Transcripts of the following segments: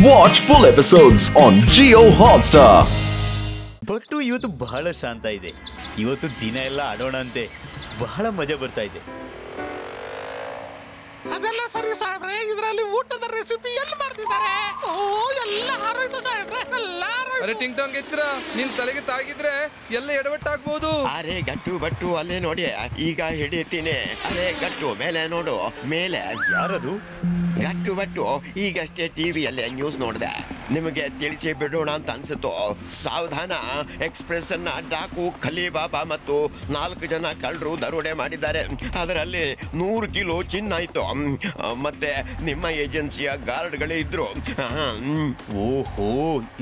Watch full episodes on Jio Hotstar. But ಇವತ್ತು ಬಹಳ ಶಾಂತ ಇದೆ. ಇವತ್ತು ದಿನ ಎಲ್ಲ ಆಡೋಣ ಅಂತೆ ಬಹಳ ಮಜಾ ಬರ್ತಾ ಇದೆ. ಅದೆಲ್ಲ ಸರಿ ಸಾಹೇಬ್ರೆ, ಇದರಲ್ಲಿ ಊಟದ ರೆಸಿಪಿ ಎಲ್ಲಿ ಬರ್ತಿದ್ದಾರೆ? ಓ ಎಲ್ಲ ಹಾರೋಯ್ತು ಸಾಹೇಬ್ರೆ, ಎಲ್ಲ ಅರೆ ಟಿಂಗ್ ಟಾಂಗ್ ಎಚ್ಚರ, ನಿನ್ ತಲೆಗೆ ತಾಗಿದ್ರೆ ಎಲ್ಲ ಎಡವಟ್ಟಾಗ್ಬೋದು. ಅರೆ ಗಟ್ಟು ಬಟ್ಟು ಅಲ್ಲೇ ನೋಡಿ, ಈಗ ಹಿಡಿತೀನಿ. ಅರೆ ಗಟ್ಟು ಮೇಲೆ ನೋಡು, ಮೇಲೆ. ಯಾರದು? ಗಟ್ಟು ಬಟ್ಟು ಈಗಷ್ಟೇ ಟಿವಿಯಲ್ಲಿ ನ್ಯೂಸ್ ನೋಡಿದೆ, ನಿಮಗೆ ತಿಳಿಸಿ ಬಿಡೋಣ ಅಂತ ಅನ್ಸುತ್ತು. ಸಾವಧಾನ ಎಕ್ಸ್ಪ್ರೆಸ್ ಅನ್ನ ಡಾಕು ಖಲೀಬಾಬಾ ಮತ್ತು 4 ಜನ ಕಳ್ಳರು ದರೋಡೆ ಮಾಡಿದ್ದಾರೆ. ಅದರಲ್ಲಿ 100 ಕಿಲೋ ಚಿನ್ನ ಇತ್ತು. ಮತ್ತೆ ನಿಮ್ಮ ಏಜೆನ್ಸಿಯ ಗಾರ್ಡ್ಗಳೇ ಇದ್ರು. ಓಹೋ,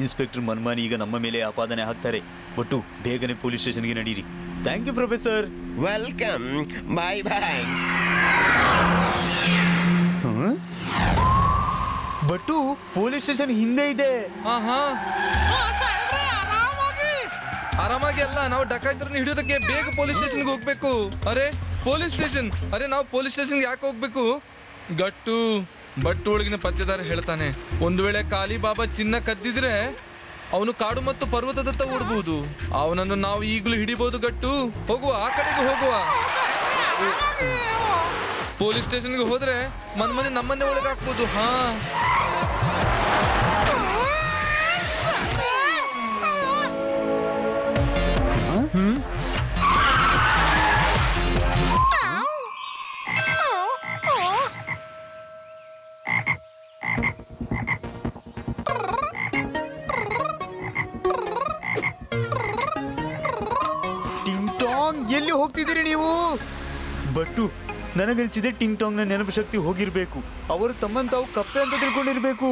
ಇನ್ಸ್ಪೆಕ್ಟರ್ ಮನ್ಮಾನಿ ಈಗ ನಮ್ಮ ಮೇಲೆ ಆಪಾದನೆ ಹಾಕ್ತಾರೆ. ಬಟ್ಟು ಬೇಗನೆ ಪೊಲೀಸ್ ಸ್ಟೇಷನ್ಗೆ ನಡೀರಿ. Thank you professor. Welcome, bye bye. Battu police station ಹಿಂದೆ ಇದೆ. ಸಾಹೇಬ್ರೆ ಆರಾಮಾಗಿ ಅಲ್ಲ, ನಾವು ಡಕಾಯಿತರನ್ನ ಹಿಡಿಯೋದಕ್ಕೆ ಬೇಗ ಪೊಲೀಸ್ ಸ್ಟೇಷನ್ಗೆ ಹೋಗ್ಬೇಕು. ಅರೆ ಪೊಲೀಸ್ ಸ್ಟೇಷನ್, ಅರೆ ನಾವು ಪೊಲೀಸ್ ಸ್ಟೇಷನ್ಗೆ ಯಾಕೆ ಹೋಗ್ಬೇಕು? ಗಟ್ಟು ಬಟ್ಟು ಒಳಗಿನ ಪತ್ತೆದಾರ ಹೇಳ್ತಾನೆ, ಒಂದು ವೇಳೆ ಕಾಲಿ ಬಾಬಾ ಚಿನ್ನ ಕದ್ದಿದ್ರೆ ಅವನು ಕಾಡು ಮತ್ತು ಪರ್ವತದತ್ತ ಓಡಬಹುದು. ಅವನನ್ನು ನಾವು ಈಗಲೂ ಹಿಡಿಬಹುದು. ಗಟ್ಟು ಹೋಗುವ, ಆ ಕಡೆಗೆ ಹೋಗುವ. ಪೊಲೀಸ್ ಸ್ಟೇಷನ್ಗೆ ಹೋದ್ರೆ ಮನ್ಮನೆ ನಮ್ಮನ್ನೇ ಒಳಗೆ ಹಾಕ್ಬೋದು. ಹಾ ಟಿಂಗ್ ಟಾಂಗ್, ಎಲ್ಲಿ ಹೋಗ್ತಿದ್ದೀರಿ ನೀವು? ಬಟ್ಟು ನನಗನ್ಸಿದೆ ಟಿಂಗ್ ಟಾಂಗ್ ನ ನೆನಪು ಶಕ್ತಿ ಹೋಗಿರ್ಬೇಕು. ಅವರು ತಮ್ಮನ್ನು ತಾವು ಕಪ್ಪೆ ಅಂತ ತಿಳ್ಕೊಂಡಿರ್ಬೇಕು.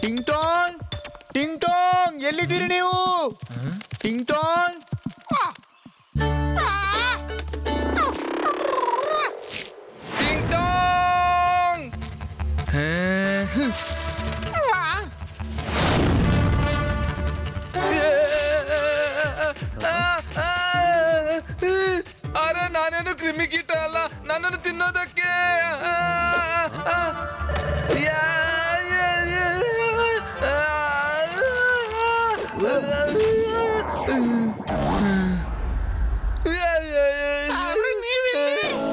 ಟಿಂಗ್ ಟಾಂಗ್, ಟಿಂಗ್ ಟಾಂಗ್, ಎಲ್ಲಿದ್ದೀರಿ ನೀವು? ಟಿಂಗ್ ಟಾಂಗ್, ಅರೆ ನಾನೇನು ಕ್ರಿಮಿಕೀಟ ಅಲ್ಲ, ನನ್ನನ್ನು ತಿನ್ನೋದಕ್ಕೆ.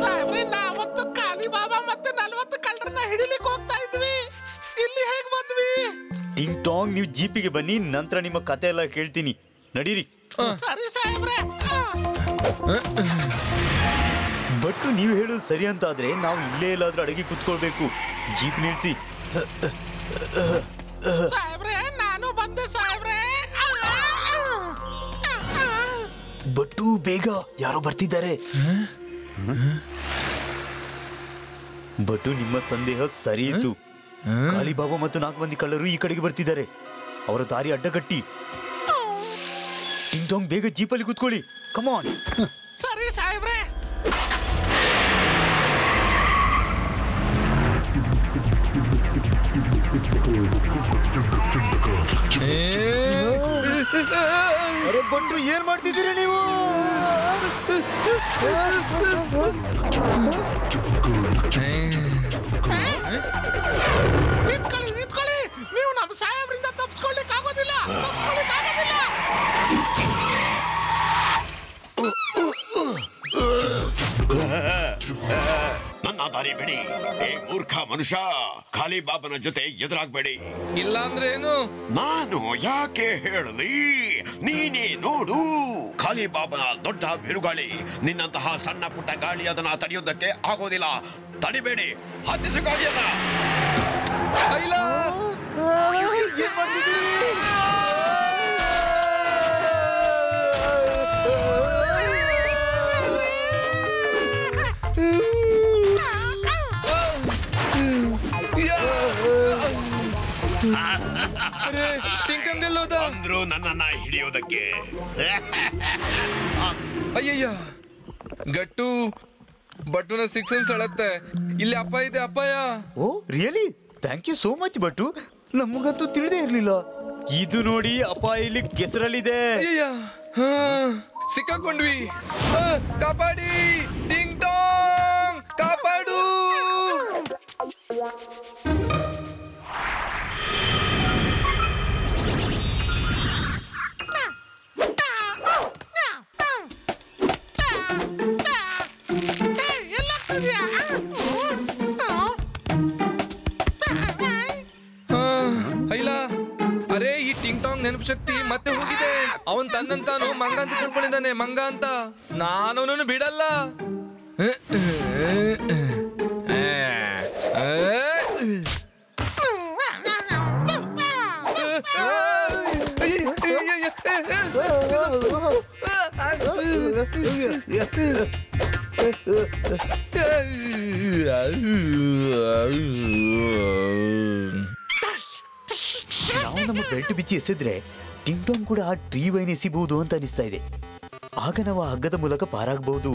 ಸಾಹೇಬ್ರೆ, ನಾವತ್ತು ಕಾಲಿ ಬಾಬಾ ಮತ್ತೆ 40 ಕಳ್ಳರನ್ನ ಹಿಡಿಲಿಕ್ಕೆ ಹೋಗ್ತಾ ಇದ್ವಿ. ಇಲ್ಲಿ ಹೇಗ್ ಬಂದ್ವಿ? ಟಿಂಗ್ ಟಾಂಗ್, ನೀವು ಜೀಪಿಗೆ ಬನ್ನಿ, ನಂತರ ನಿಮ್ಮ ಕತೆ ಎಲ್ಲ ಕೇಳ್ತೀನಿ. ನಡೀರಿ. ಸರಿ ಸಾಹೇಬ್ರೆ. ಬಟ್ಟು ನೀವು ಹೇಳೋದು ಸರಿ ಅಂತ ಆದ್ರೆ ನಾವು ಇಲ್ಲೇ ಎಲ್ಲಾದ್ರೂ ಅಡಗಿ ಕುತ್ಕೊಳ್ಬೇಕು. ಜೀಪ್ ನಿಲ್ಸಿ. ಸಾಹೇಬ್ರೆ, ನಾನು ಬಂದೆ ಸಾಹೇಬ್ರೆ. ಬಟ್ಟು ಬೇಗ, ಯಾರೋ ಬರ್ತಿದ್ದಾರೆ. ಬಟ್ಟು ನಿಮ್ಮ ಸಂದೇಹ ಸರಿ ಇತ್ತು. ಕಾಲಿಬಾಬಾ ಮತ್ತು 4 ಮಂದಿ ಕಳ್ಳರು ಈ ಕಡೆಗೆ ಬರ್ತಿದ್ದಾರೆ. ಅವರ ದಾರಿ ಅಡ್ಡಗಟ್ಟಿ. ಟಿಂಗ್ ಟಾಂಗ್, ಬೇಗ ಜೀಪಲ್ಲಿ ಕುತ್ಕೊಳ್ಳಿ. ಕಮಾನ್. ಸರಿ ಸಾಹೇಬ್ರೆ. ಅರೆ ಬಂದ್ರು, ಏನ್ ಮಾಡ್ತಿದ್ದೀರಿ ನೀವು? ನಿಂತ್ಕೊಳ್ಳಿ, ನಿಂತ್ಕೊಳ್ಳಿ. ನೀವು ನಮ್ಮ ಸಾಹೇಬ್ರಿಂದ ತಪ್ಪಿಸ್ಕೊಳ್ಳಿಕ್ ಆಗೋದಿಲ್ಲ. ನನ್ನ ದಾರಿ ಬಿಡಿ. ಏ ಮೂರ್ಖ ಮನುಷ್ಯ, ಖಾಲಿ ಬಾಬನ ಜೊತೆ ಎದುರಾಗ್ಬೇಡಿ. ಇಲ್ಲ ಅಂದ್ರೆ ಏನು? ನಾನು ಯಾಕೆ ಹೇಳಲಿ? ನೀನೇ ನೋಡು, ಖಾಲಿ ಬಾಬನ ದೊಡ್ಡ ಬಿರುಗಾಳಿ. ನಿನ್ನಂತಹ ಸಣ್ಣ ಪುಟ್ಟ ಗಾಳಿ ಅದನ್ನ ತಡೆಯೋದಕ್ಕೆ ಆಗೋದಿಲ್ಲ. ತಡಿಬೇಡಿ, ಹತ್ತಿಸಿ ಗಾಳಿಯನ್ನ. ಅಂದ್ರು ನನ್ನನ್ನ ಹಿಡಿಯೋದಕ್ಕೆ. ಅಯ್ಯಯ್ಯ, ಗಟ್ಟು ಬಟ್ಟುನ 6 ಅನ್ಸ್ ಅಳತ್ತೆ. ಇಲ್ಲಿ ಅಪ್ಪ ಇದೆ, ಅಪ್ಪಯ್ಯ. Oh really? Thank you so much Battu, ನಮಗಂತೂ ತಿಳಿದೇ ಇರಲಿಲ್ಲ. ಇದು ನೋಡಿ ಅಪಾಯ ಇಲ್ಲಿ ಕೆಸರಲ್ಲಿದೆ. ಅಯ್ಯಯ್ಯ, ಸಿಕ್ಕಾಕೊಂಡ್ವಿ. ಕಾಪಾಡಿ, ಟಿಂಗ್ ಟಾಂಗ್, ಕಾಪಾಡು. ಅರೆ ಈ ಟಿಂಗ್ ಟಾಂಗ್ ನೆನಪು ಶಕ್ತಿ ಮತ್ತೆ ಹೋಗಿದೆ. ಅವನ್ ತನ್ನಂತಾನು ಮಂಗ ಅಂತ ತಿಳ್ಕೊಂಡಿದ್ದಾನೆ. ಮಂಗ ಅಂತ ನಾನು ಬಿಡಲ್ಲ. ನಾವು ನಮ್ಮ ಬೆಲ್ಟ್ ಬಿಚ್ಚಿ ಎಸೆದ್ರೆ ಟಿಂಗ್ ಟಾಂಗ್ ಕೂಡ ಆ ಟ್ರೀ ವೈನ್ ಎಸಿಬಹುದು ಅಂತ ಅನಿಸ್ತಾ ಇದೆ. ಆಗ ನಾವು ಆ ಹಗ್ಗದ ಮೂಲಕ ಪಾರಾಗಬಹುದು.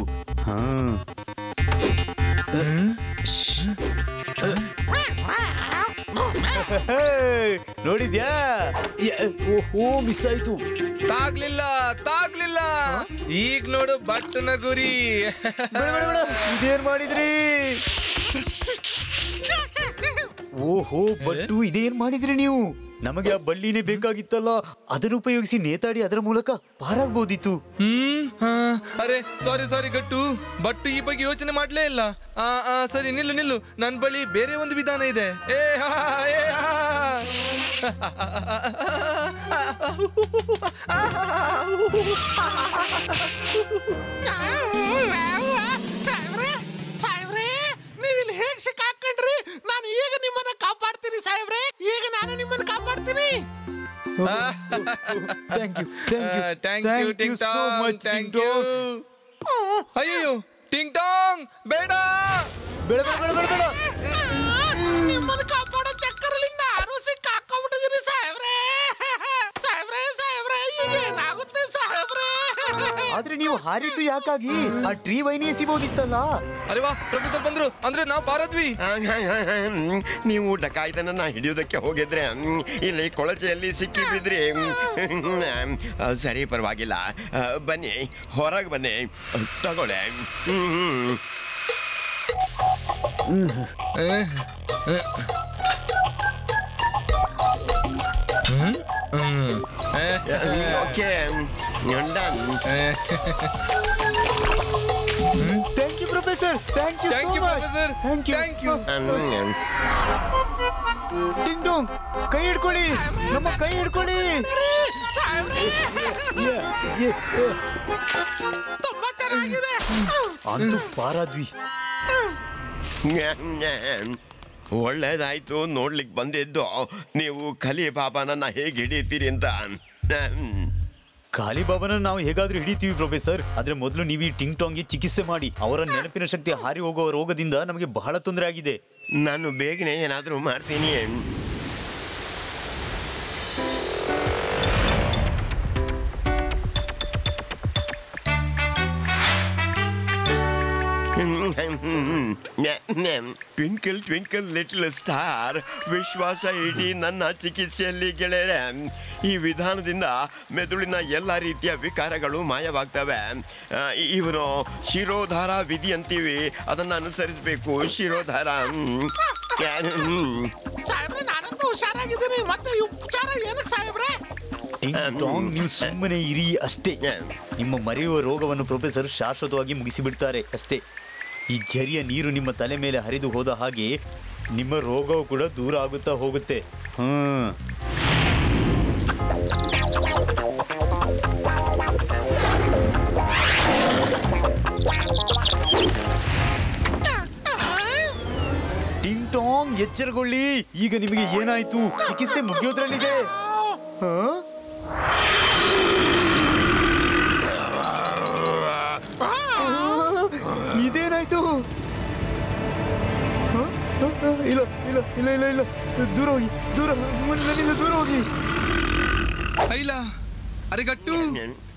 ನೋಡಿದ್ಯಾ? ಓಹೋ, ಮಿಸ್ ಆಯ್ತು. ತಾಗ್ಲಿಲ್ಲ. ಈಗ ನೋಡು ಬಟ್ಟನ ಗುರಿ. ಇದೇನ್ ಮಾಡಿದ್ರಿ? ಓಹೋ ಬಟ್ಟು, ಇದೇನ್ ಮಾಡಿದ್ರಿ ನೀವು? ನಮಗೆ ಆ ಬಳ್ಳಿನೇ ಬೇಕಾಗಿತ್ತಲ್ಲ, ಅದನ್ನು ಉಪಯೋಗಿಸಿ ನೇತಾಡಿ ಅದರ ಮೂಲಕ ಪಾರಾಗ್ಬೋದಿತ್ತು. ಅರೆ ಸಾರಿ ಗಟ್ಟು. ಬಟ್ಟು ಈ ಬಗ್ಗೆ ಯೋಚನೆ ಮಾಡ್ಲೇ ಇಲ್ಲ. ಸರಿ, ನಿಲ್ಲು. ನನ್ನ ಬಳಿ ಬೇರೆ ಒಂದು ವಿಧಾನ ಇದೆ. ನೀವಿಲ್ಲಿ ಹೇಗೆ ಸಿಕ್ಕಾಕೊಂಡ್ರಿ? ನಾನು ಈಗ ನಿಮ್ಮನ್ನ ಕಾಪಾಡ್ತೀನಿ ಸಾಹೇಬ್ರೆ. ಈಗ ನಾನು ನಿಮ್ಮನ್ನ ಕಾಪಾಡ್ತೀನಿ. Thank you so much. ಅಯ್ಯೋ ಟಿಂಗ್ ಟಾಂಗ್, ಬೇಡ. ನಿಮ್ಮನ್ನ ಕಾಪಾಡೋ ಚಕ್ಕರಲ್ಲಿ ನಾನು ಸಿಕ್ಕಾಕೊಂಡ್ಬಿಟ್ಟಿದ್ದೀನಿ ಸಾಹೇಬ್ರೆ. ಈಗ ಏನಾಗುತ್ತೆ ಸಾಹೇಬ್ರೆ? ಆದ್ರೆ ನೀವು ಹಾರಿದ್ದು ಯಾಕಾಗಿ? ಆ ಟ್ರೀ ವೈನ್ ಎಸಿಬಹುದಿತ್ತಲ್ಲ. ಅರೆ ವಾ, ಪ್ರೊಫೆಸರ್ ಬಂದ್ರು ಅಂದ್ರೆ ನಾವು ಪಾರದ್ವಿ. ನೀವು ಡಕಾಯಿತನನ್ನ ಹಿಡಿಯೋದಕ್ಕೆ ಹೋಗಿದ್ರೆ ಇಲ್ಲಿ ಕೊಳಚೆಯಲ್ಲಿ ಸಿಕ್ಕಿ ಬಿದ್ರಿ. ಸರಿ, ಪರವಾಗಿಲ್ಲ. ಬನ್ನಿ, ಹೊರಗೆ ಬನ್ನಿ, ತಗೊಳ್ಳೆ. Okay, thank you professor. Thank you professor. Thank you. ಟಿಂಗ್ ಟಾಂಗ್, ಕೈ ಹಿಡ್ಕೊಳ್ಳಿ, ನಮ್ಮ ಕೈ ಹಿಡ್ಕೊಳ್ಳಿ. ತುಂಬಾ ಚೆನ್ನಾಗಿದೆ. ಅಂತೂ ಪಾರಾದ್ವಿ. ಒಳ್ಳೇದಾಯ್ತು ನೋಡ್ಲಿಕ್ಕೆ ಬಂದಿದ್ದು. ನೀವು ಖಲಿ ಬಾಬಾನನ್ನ ಹೇಗೆ ಹಿಡಿತೀರಿ ಅಂತ. ಖಾಲಿ ಬಾಬಾನ ನಾವು ಹೇಗಾದ್ರೂ ಹಿಡಿತೀವಿ ಪ್ರೊಫೆಸರ್. ಆದ್ರೆ ಮೊದಲು ನೀವು ಈ ಟಿಂಗ್ ಟಾಂಗ್ಗೆ ಚಿಕಿತ್ಸೆ ಮಾಡಿ. ಅವರ ನೆನಪಿನ ಶಕ್ತಿ ಹಾರಿ ಹೋಗುವ ರೋಗದಿಂದ ನಮಗೆ ಬಹಳ ತೊಂದರೆ ಆಗಿದೆ. ನಾನು ಬೇಗನೆ ಏನಾದರೂ ಮಾಡ್ತೀನಿ. ಟ್ವಿಂಕಲ್ ಟ್ವಿಂಕಲ್ ಲಿಟಲ್ ಸ್ಟಾರ್, ವಿಶ್ವಾಸ ಇಡಿ ನನ್ನ ಚಿಕಿತ್ಸೆಯಲ್ಲಿ ಗೆಳೆಯರೆ. ಈ ವಿಧಾನದಿಂದ ಮೆದುಳಿನ ಎಲ್ಲ ರೀತಿಯ ವಿಕಾರಗಳು ಮಾಯವಾಗ್ತವೆ. ಇವನು ಶಿರೋಧಾರ ವಿಧಿ ಅಂತೀವಿ, ಅದನ್ನು ಅನುಸರಿಸಬೇಕು. ಶಿರೋಧಾರ. ಸಾಹೇಬ್ರೆ, ನಾನಂತೂ ಹುಷಾರಾಗಿದ್ದೀನಿ. ಮತ್ತೆ ಈ ಉಪಚಾರ ಏನಕ್ಕೆ ಸಾಹೇಬ್ರೆ? ಟಿಂಗ್ ಟಾಂಗ್, ನೀವು ಸುಮ್ಮನೆ ಇರಿ ಅಷ್ಟೇ. ನಿಮ್ಮ ಮರೆಯುವ ರೋಗವನ್ನು ಪ್ರೊಫೆಸರ್ ಶಾಶ್ವತವಾಗಿ ಮುಗಿಸಿಬಿಡ್ತಾರೆ ಅಷ್ಟೇ. ಈ ಝರಿಯ ನೀರು ನಿಮ್ಮ ತಲೆ ಮೇಲೆ ಹರಿದು ಹೋದ ಹಾಗೆ ನಿಮ್ಮ ರೋಗವು ಕೂಡ ದೂರ ಆಗುತ್ತಾ ಹೋಗುತ್ತೆ. ಟಿಂಗ್ ಟಾಂಗ್, ಎಚ್ಚರಗೊಳ್ಳಿ. ಈಗ ನಿಮಗೆ ಏನಾಯ್ತು? ಚಿಕಿತ್ಸೆ ಮುಗಿಯೋದ್ರಲ್ಲಿದೆ. ಇದೇನಾಯ್ತು? ಇಲ್ಲ ಇಲ್ಲ ಇಲ್ಲ ಇಲ್ಲ ಇಲ್ಲ, ದೂರ ಹೋಗಿ, ನನ್ನಿಂದ ದೂರ ಹೋಗಿ. ಇಲ್ಲ, ಅರೆ ಗಟ್ಟು,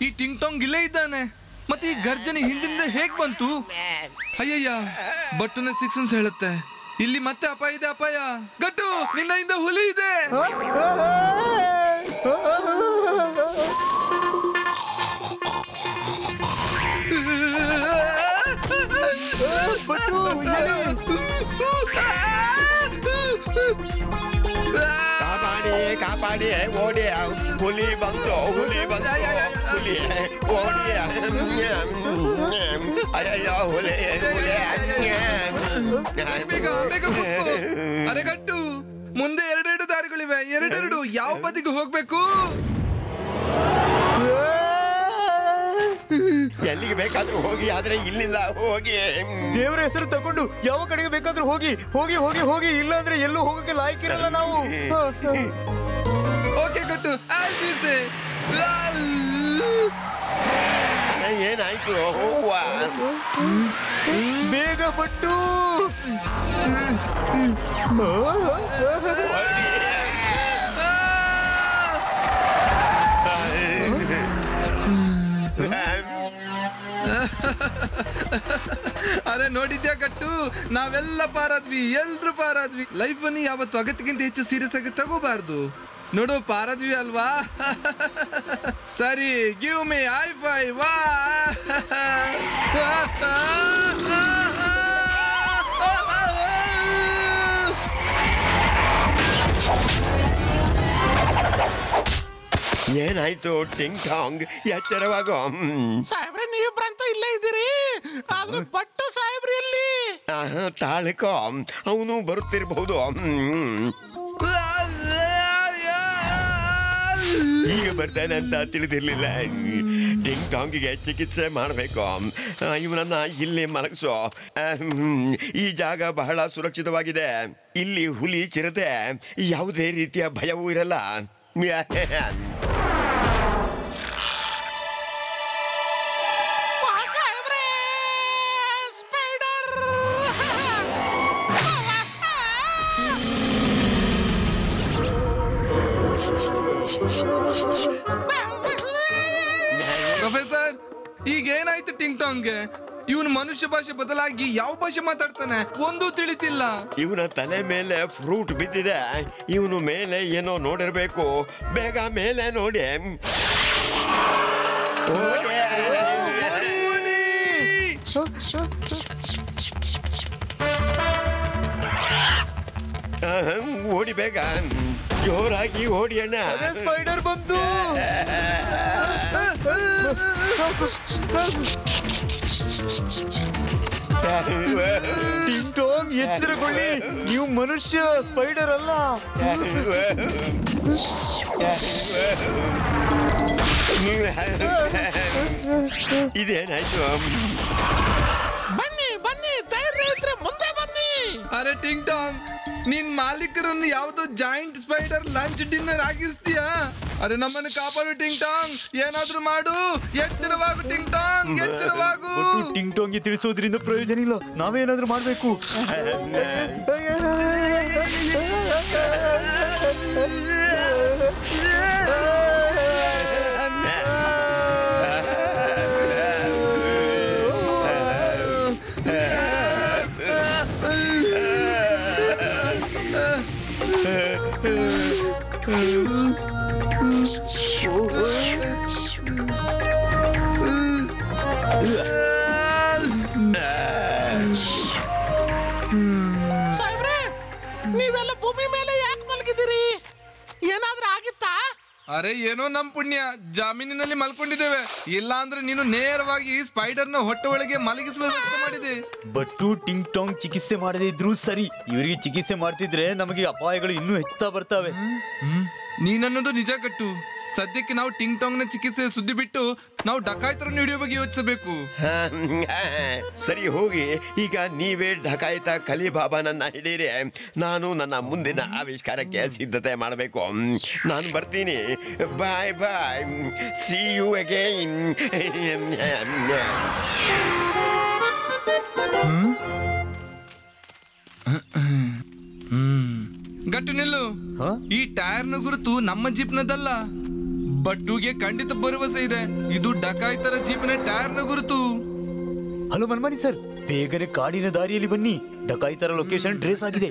ಈ ಟಿಂಗ್ ಟಾಂಗ್ ಇಲ್ಲೇ ಇದ್ದಾನೆ. ಮತ್ತೆ ಈ ಗರ್ಜನೆ ಹಿಂದಿನಿಂದ ಹೇಗ್ ಬಂತು? ಅಯ್ಯಯ್ಯ, ಬಟ್ಟುನ 6 ಸೆನ್ಸ್ ಹೇಳುತ್ತೆ ಇಲ್ಲಿ ಮತ್ತೆ ಅಪಾಯ ಇದೆ. ಅಪಾಯ ಗಟ್ಟು, ನಿನ್ನಿಂದ ಹುಲಿ ಇದೆ. ಕಾಪಾಡಿ ಓಡಿ ಹುಲಿ ಬಂತು ಹುಲಿ ಓಡಿ ಅಯ್ಯೋ ಹುಲಿ ಬೇಗ ಕೂತ್ಕೋ. ಅರೆ ಗಟ್ಟು, ಮುಂದೆ ಎರಡೆರಡು ದಾರಿಗಳಿವೆ, ಎರಡೆರಡು ಯಾವ ಬದಿಗೆ ಹೋಗ್ಬೇಕು? ಎಲ್ಲಿಗೆ ಬೇಕಾದ್ರೂ ಹೋಗಿ, ಆದ್ರೆ ಇಲ್ಲಿಂದ ಹೋಗಿ. ದೇವರ ಹೆಸರು ತಗೊಂಡು ಯಾವ ಕಡೆಗೆ ಬೇಕಾದ್ರೂ ಹೋಗಿ ಹೋಗಿ ಹೋಗಿ ಹೋಗಿ, ಇಲ್ಲ ಅಂದ್ರೆ ಎಲ್ಲೂ ಹೋಗಕ್ಕೆ ಲಾಯ್ಕಿರಲ್ಲ ನಾವು. ಓಕೆ ಗಟ್ಟು, ಏನಾಯ್ತು? ಹೂವ ಬೇಗ ಪಟ್ಟು. ಅರೆ ನೋಡಿದ್ಯಾ ಗಟ್ಟು, ನಾವೆಲ್ಲ ಪಾರಾದ್ವಿ, ಎಲ್ರು ಪಾರಾದ್ವಿ. ಲೈಫ್ ಅನ್ನು ಯಾವತ್ತು ಅಗತ್ಯಕ್ಕಿಂತ ಹೆಚ್ಚು ಸೀರಿಯಸ್ ಆಗಿ ತಗೋಬಾರ್ದು. ನೋಡು, ಪಾರಾದ್ವಿ ಅಲ್ವಾ? ಸರಿ, ಗಿವ್ ಮಿ ಹೈ ಫೈವ್. ವಾ ಏನಾಯ್ತು? ಟಿಂಗ್ ಟಾಂಗ್ ಎಚ್ಚರವಾಗೋ. ಸಾಹೇಬ್ರೆ, ನೀವಿಬ್ರಂತೂ ಇಲ್ಲೇ ಇದ್ದೀರಿ, ಆದ್ರೆ ಬಟ್ಟು ಸಾಹೇಬ್ರಿ ಇಲ್ಲಿ. ತಾಳ್ಕೋ, ಅವನು ಬರುತ್ತಿರಬಹುದು. ಈಗ ಬರ್ತಾನೆ ಅಂತ ತಿಳಿದಿರ್ಲಿಲ್ಲ. ಟಿಂಗ್ ಟಾಂಗಿಗೆ ಚಿಕಿತ್ಸೆ ಮಾಡಬೇಕು. ಇವನನ್ನ ಇಲ್ಲಿ ಮಲಗಿಸೋ. ಈ ಜಾಗ ಬಹಳ ಸುರಕ್ಷಿತವಾಗಿದೆ. ಇಲ್ಲಿ ಹುಲಿ, ಚಿರತೆ ಯಾವುದೇ ರೀತಿಯ ಭಯವೂ ಇರಲ್ಲ. ಪ್ರೊಫೆಸರ್, ಈಗ ಏನಾಯ್ತು ಟಿಂಗ್ ಟಾಂಗ್ಗೆ? ಇವನು ಮನುಷ್ಯ ಭಾಷೆ ಬದಲಾಗಿ ಯಾವ ಭಾಷೆ ಮಾತಾಡ್ತಾನೆ ಒಂದೂ ತಿಳಿತಿಲ್ಲ. ಇವನ ತಲೆ ಮೇಲೆ ಫ್ರೂಟ್ ಬಿದ್ದಿದೆ. ಇವನು ಮೇಲೆ ಏನೋ ನೋಡಿರ್ಬೇಕು. ಬೇಗ ಮೇಲೆ ನೋಡಿ. ಓಡಿ ಬೇಗ, ಜೋರಾಗಿ ಓಡಿ ಅಣ್ಣ. ಸ್ಪೈಡರ್ ಬಂತು. ಟಿಂಗ್ ಟಾಂಗ್, ಎಚ್ಚರಗೊಳ್ಳಿ, ನೀವು ಮನುಷ್ಯ, ಸ್ಪೈಡರ್ ಅಲ್ಲ. ಇದೇನಾಯ್ತು? ಬನ್ನಿ ಬನ್ನಿ, ಧೈರ್ಯ ಇದ್ರೆ ಮುಂದೆ ಬನ್ನಿ. ಅರೆ ಟಿಂಗ್ ಟಾಂಗ್, ನಿನ್ ಮಾಲೀಕರನ್ನು ಯಾವ್ದೋ ಜಾಯಿಂಟ್ ಸ್ಪೈಡರ್ ಲಂಚ್ ಡಿನ್ನರ್ ಆಗಿಸ್ತೀಯಾ? ಅರೆ ನಮ್ಮನ್ನು ಕಾಪಾಡು ಟಿಂಗ್ ಟಾಂಗ್, ಏನಾದ್ರೂ ಮಾಡು. ಎಚ್ಚರವಾಗು ಟಿಂಗ್ ಟಾಂಗ್, ಎಚ್ಚರವಾಗು. ಟಿಂಗ್ ಟಾಂಗ್ಗೆ ತಿಳಿಸೋದ್ರಿಂದ ಪ್ರಯೋಜನ ಇಲ್ಲ, ನಾವೇನಾದ್ರೂ ಮಾಡ್ಬೇಕು. ಸಾಹೇಬ್ರೆ, ನೀವೆಲ್ಲ ಭೂಮಿ ಮೇಲೆ ಯಾಕೆ ಮಲಗಿದ್ದೀರಿ? ಏನಾದ್ರೂ ಆಗಿತ್ತಾ? ಅರೆ ಏನೋ ನಮ್ ಪುಣ್ಯ, ಜಾಮೀನಿನಲ್ಲಿ ಮಲ್ಕೊಂಡಿದ್ದೇವೆ. ಇಲ್ಲ ಅಂದ್ರೆ ನೀನು ನೇರವಾಗಿ ಸ್ಪೈಡರ್ನ ಹೊಟ್ಟೆ ಒಳಗೆ ಮಲಗಿಸುವ ವ್ಯವಸ್ಥೆ ಮಾಡಿದೆ. ಬಟ್ಟು ಟಿಂಗ್ ಟಾಂಗ್ ಚಿಕಿತ್ಸೆ ಮಾಡದೇ ಇದ್ರು ಸರಿ, ಇವರಿಗೆ ಚಿಕಿತ್ಸೆ ಮಾಡ್ತಿದ್ರೆ ನಮಗೆ ಅಪಾಯಗಳು ಇನ್ನೂ ಹೆಚ್ಚುತ್ತಾ ಬರ್ತವೆ. ನೀನನ್ನೋದು ನಿಜ ಕಟ್ಟು. ಸದ್ಯಕ್ಕೆ ನಾವು ಟಿಂಗ್ ಟಾಂಗ್ ನ ಚಿಕಿತ್ಸೆ ಸುದ್ದಿ ಬಿಟ್ಟು ನಾವು ಡಕಾಯಿತರನ್ನು ಹಿಡಿಯೋ ಬಗ್ಗೆ ಯೋಚಿಸಬೇಕು. ಸರಿ, ಹೋಗಿ ಈಗ ನೀವೇ ಡಕಾಯಿತ ಕಲಿಬಾಬಾನನ್ನ ಹಿಡೀರಿ. ನಾನು ನನ್ನ ಮುಂದಿನ ಆವಿಷ್ಕಾರಕ್ಕೆ ಸಿದ್ಧತೆ ಮಾಡಬೇಕು. ನಾನು ಬರ್ತೀನಿ. ಬಾಯ್ ಬಾಯ್, ಸಿ ಯು ಅಗೇನ್. ಗಟ್ಟು ನಿಲ್ಲು. ಈ ಟೈರ್ನ ಗುರುತು ನಮ್ಮ ಜೀಪ್ನದಲ್ಲ. ಬಟ್ಟುಗೆ ಖಂಡಿತ ಭರವಸೆ ಇದೆ, ಇದು ಡಕಾಯಿತರ ಜೀಪ್ನ ಟೈರ್ನ ಗುರುತು. ಹಲೋ ಮನ್ಮಾನಿ ಸರ್, ಬೇಗನೆ ಕಾಡಿನ ದಾರಿಯಲ್ಲಿ ಬನ್ನಿ. ಡಕಾಯಿತರ ಲೊಕೇಶನ್ ಟ್ರೇಸ್ ಆಗಿದೆ.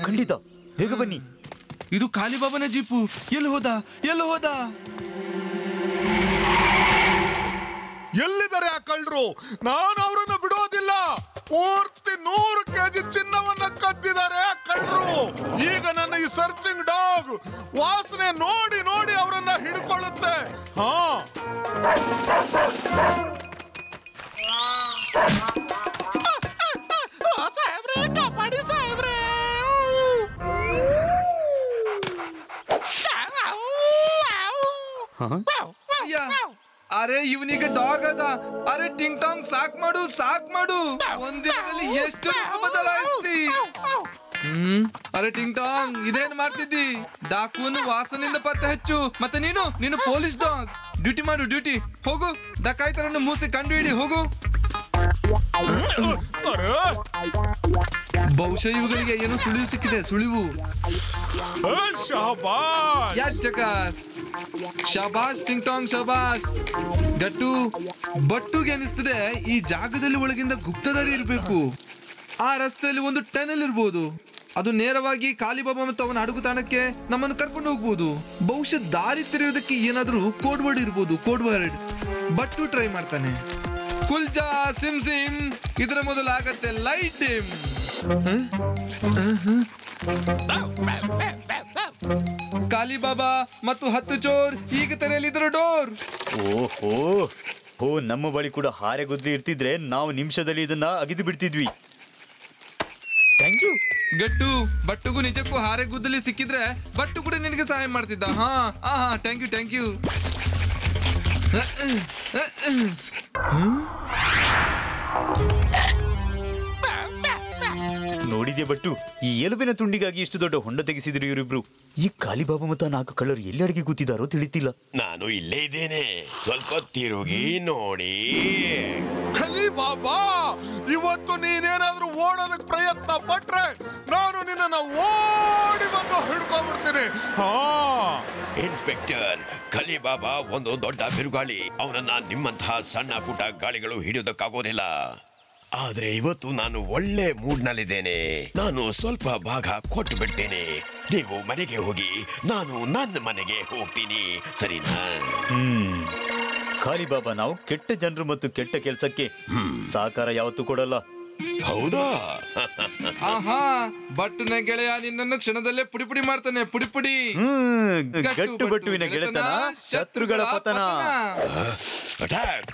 ಖಂಡಿತ ಬೇಗ ಬನ್ನಿ. ಇದು ಕಾಲಿಬಾಬನ ಜೀಪು. ಎಲ್ಲಿ ಹೋದ? ಎಲ್ಲಿದ್ದಾರೆ ಆ ಕಳ್ಳರು? ನಾನು ಅವರನ್ನು ಬಿಡೋದಿಲ್ಲ. ಪೂರ್ತಿ 100 kg ಚಿನ್ನವನ್ನ ಕದ್ದಿದ್ದಾರೆ ಕಳ್ಳರು. ಈಗ ನನ್ನ ಈ ಸರ್ಚಿಂಗ್ ಡಾಗ್ ವಾಸನೆ ನೋಡಿ ನೋಡಿ ಅವರನ್ನ ಹಿಡ್ಕೊಳ್ಳುತ್ತೆ. ಸಾಹೇಬ್ರೆ, ಕಾಪಾಡಿ ಸಾಹೇಬ್ರೆ. ಅರೆ ಇವನಿಗೆ ಡಾಗ್ ಅದ. ಅರೆ ಟಿಂಗ್ ಟಾಂಗ್ ಸಾಕ್ ಮಾಡು. ಒಂದಿನದಲ್ಲಿ ಎಷ್ಟು ಬದಲಾಯಿಸ್ತಿ? ಅರೆ ಟಿಂಗ್ ಟಾಂಗ್ ಇದೇನ್ ಮಾಡ್ತಿದ್ದಿ? ಡಾಕುವನ್ನು ವಾಸನೆಯಿಂದ ಪತ್ತೆ ಹಚ್ಚು. ಮತ್ತೆ ನೀನು ಪೊಲೀಸ್ ಡಾಗ್, ಡ್ಯೂಟಿ ಮಾಡು. ಹೋಗು, ಡಕಾಯಿತರನ್ನು ಮೂಸಿ ಕಂಡು ಹಿಡಿ, ಹೋಗು. ಬಹುಶಃ ಇವುಗಳಿಗೆ ಏನೋ ಸುಳಿವು ಸಿಕ್ಕಿದೆ. ಸುಳಿವು. ಶಬಾಷ್ ಟಿಂಗ್ ಟಾಂಗ್, ಶಬಾಷ್. ಬಟ್ಟುಗೆ ಅನಿಸ್ತದೆ ಈ ಜಾಗದಲ್ಲಿ ಒಳಗಿಂದ ಗುಪ್ತದಾರಿ ಇರಬೇಕು. ಆ ರಸ್ತೆಯಲ್ಲಿ ಒಂದು ಟನಲ್ ಇರ್ಬೋದು. ಅದು ನೇರವಾಗಿ ಕಾಲಿಬಾಬಾ ಮತ್ತು ಅವನ ಅಡುಗುತಾಣಕ್ಕೆ ನಮ್ಮನ್ನು ಕರ್ಕೊಂಡು ಹೋಗ್ಬೋದು. ಬಹುಶಃ ದಾರಿ ತೆರೆಯೋದಕ್ಕೆ ಏನಾದ್ರೂ ಕೋಡ್ ವರ್ಡ್ ಇರ್ಬೋದು. Code word. ಬಟ್ಟು ಟ್ರೈ ಮಾಡ್ತಾನೆ. ಕುಲ್ಜಾ ಸಿಮ್ ಸಿಮ್, ಇದರ ಮೊದಲಾಗತ್ತೆ ಲೈಟ್ ಡಿಮ್. ಕಾಲಿಬಾಬಾ ಮತ್ತು 10 ಚೋರ್ ಈಗ ತೆರೆಯಲಿದ್ರು ಡೋರ್. ಓ ನಮ್ಮ ಬಳಿ ಕೂಡ ಹಾರೆ ಗುದ್ಲಿ ಇರ್ತಿದ್ರೆ ನಾವು ನಿಮಿಷದಲ್ಲಿ ಇದನ್ನ ಅಗಿದು ಬಿಡ್ತಿದ್ವಿ. Thank you. ಗಟ್ಟು, ಬಟ್ಟುಗೂ ನಿಜಕ್ಕೂ ಹಾರೆ ಗುದ್ದಲಿ ಸಿಕ್ಕಿದ್ರೆ ಬಟ್ಟು ಕೂಡ ನಿನಗೆ ಸಹಾಯ ಮಾಡ್ತಿದ್ದ. Thank you. ನೋಡಿದೆ ಬಟ್ಟು, ಈ ಎಲುಬಿನ ತುಂಡಿಗಾಗಿ ಇಷ್ಟು ದೊಡ್ಡ ಹೊಂಡ ತೆಗೆಸಿದ್ರು ಇವರಿಬ್ರು. ಈ ಕಾಲಿಬಾಬಾ ಮತ್ತು 4 ಕಳ್ಳರು ಎಲ್ಲಿ ಅಡಿಗೆ ಕೂತಿದಾರೋ ತಿಳಿತಿಲ್ಲ. ನಾನು ಇಲ್ಲೇ ಇದ್ದೇನೆ, ಸ್ವಲ್ಪ ತಿರುಗಿ ನೋಡಿ. ಕಾಲಿಬಾಬಾ, ಇವತ್ತು ನೀನೇನಾದ್ರೂ ಓಡೋದಕ್ಕೆ ಪ್ರಯತ್ನ ಪಟ್ರೆ ನಾನು ನಿನ್ನ ಓಡಿ ಬಂದು ಹಿಡ್ಕೊಂಡ್ಬಿಡ್ತೀನಿ. ಇನ್ಸ್ಪೆಕ್ಟರ್, ಕಾಲಿಬಾಬಾ ಒಂದು ದೊಡ್ಡ ಬಿರುಗಾಳಿ. ಅವನನ್ನ ನಿಮ್ಮಂತಹ ಸಣ್ಣ ಪುಟ್ಟ ಗಾಳಿಗಳು ಹಿಡಿಯೋದಕ್ಕಾಗೋದಿಲ್ಲ. ಆದ್ರೆ ಇವತ್ತು ನಾನು ಒಳ್ಳೆ ಮೂಡ್ನಲ್ಲಿದ್ದೇನೆ. ನಾನು ಸ್ವಲ್ಪ ಭಾಗ ಕೊಟ್ಟು ಬಿಡ್ತೇನೆ. ನೀವು ಮನೆಗೆ ಹೋಗಿ, ನಾನು ನನ್ನ ಮನೆಗೆ ಹೋಗ್ತೀನಿ, ಸರಿನಾ? ಕಾಲಿಬಾಬಾ, ನಾವು ಕೆಟ್ಟ ಜನರು ಮತ್ತು ಕೆಟ್ಟ ಕೆಲಸಕ್ಕೆ ಸಹಕಾರ ಯಾವತ್ತೂ ಕೊಡಲ್ಲ. ಹೌದಾ? ಬಟ್ಟುನ ಗೆಳೆಯ ನಿನ್ನನ್ನು ಕ್ಷಣದಲ್ಲೇ ಪುಡಿ ಮಾಡ್ತಾನೆ. ಪುಡಿ. ಗಟ್ಟು ಬಟ್ಟುವಿನ ಗೆಳೆತನ, ಶತ್ರುಗಳ ಪತನ. ಅಟ್ಯಾಕ್!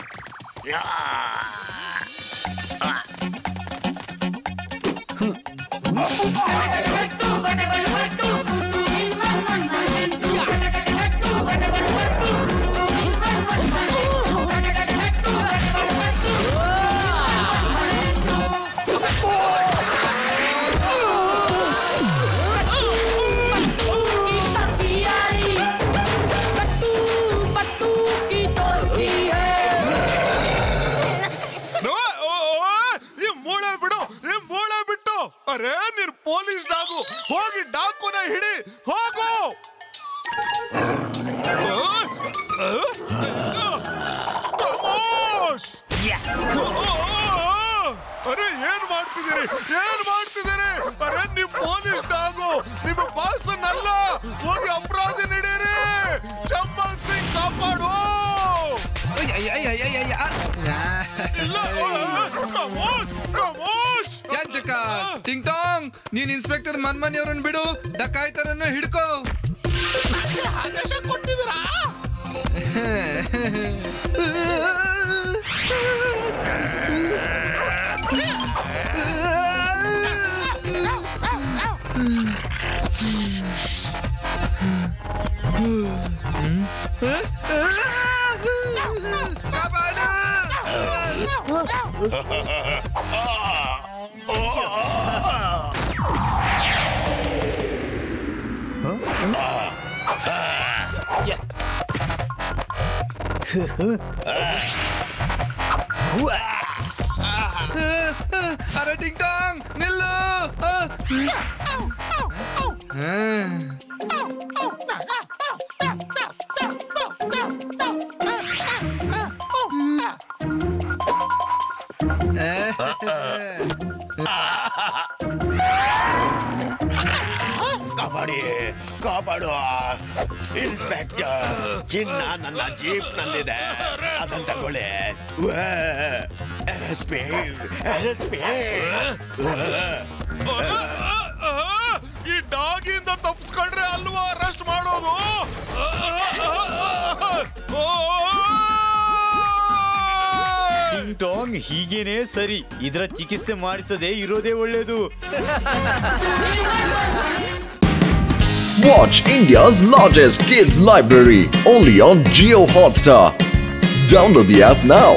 ಅರೆ ನೀನ್ ಪೊಲೀಸ್ ಡಾಗು, ಹೋಗಿ ಡಾಕುನ ಹಿಡಿ, ಹೋಗು. ಅರೆ ಏನ್ ಮಾಡ್ತಿದ್ದೀರಿ? ಅರೆ ನೀವು ಪೊಲೀಸ್ ಡಾಗು, ನಿಮ್ಮ ಬಾಸನ್ನಲ್ಲ. ಹೋಗಿ ಅಪರಾಧಿ ಹಿಡೀರಿ. ಚಂಬಲ್ ಸಿಂಗ್ ಕಾಪಾಡು. ಟಿಂಗ್ ಟಾಂಗ್, ನೀನ್ ಇನ್ಸ್ಪೆಕ್ಟರ್ ಮನ್ಮನಿ ಅವರನ್ನು ಬಿಡು, ಡಕಾಯಿತರನ್ನು ಹಿಡ್ಕೋ. ಆದೇಶ ಕೊಟ್ಟಿದ್ದೀರಾ? ಅರೆ ಟಿಂಗ್ ಟಾಂಗ್ ನಿಲ್ಲು. ಕಾಪಾಡಿ, ಕಾಪಾಡು. ಇನ್ಸ್ಪೆಕ್ಟರ್, ಚಿನ್ನ ನನ್ನ ಜೀಪ್ ನಲ್ಲಿದೆ, ಅದನ್ನ ತಗೊಳ್ಳಿ. ಈ ಡಾಗಿಂದ ತಪ್ಪಿಸ್ಕೊಂಡ್ರೆ ಅಲ್ವಾ ಅರೆಸ್ಟ್ ಮಾಡೋದು? ಟಿಂಗ್ ಟಾಂಗ್ ಹೀಗೇನೆ ಸರಿ. ಇದರ ಚಿಕಿತ್ಸೆ ಮಾಡಿಸದೆ ಇರೋದೇ ಒಳ್ಳೇದು. Watch India's largest kids library only on Jio Hotstar. Download the app now.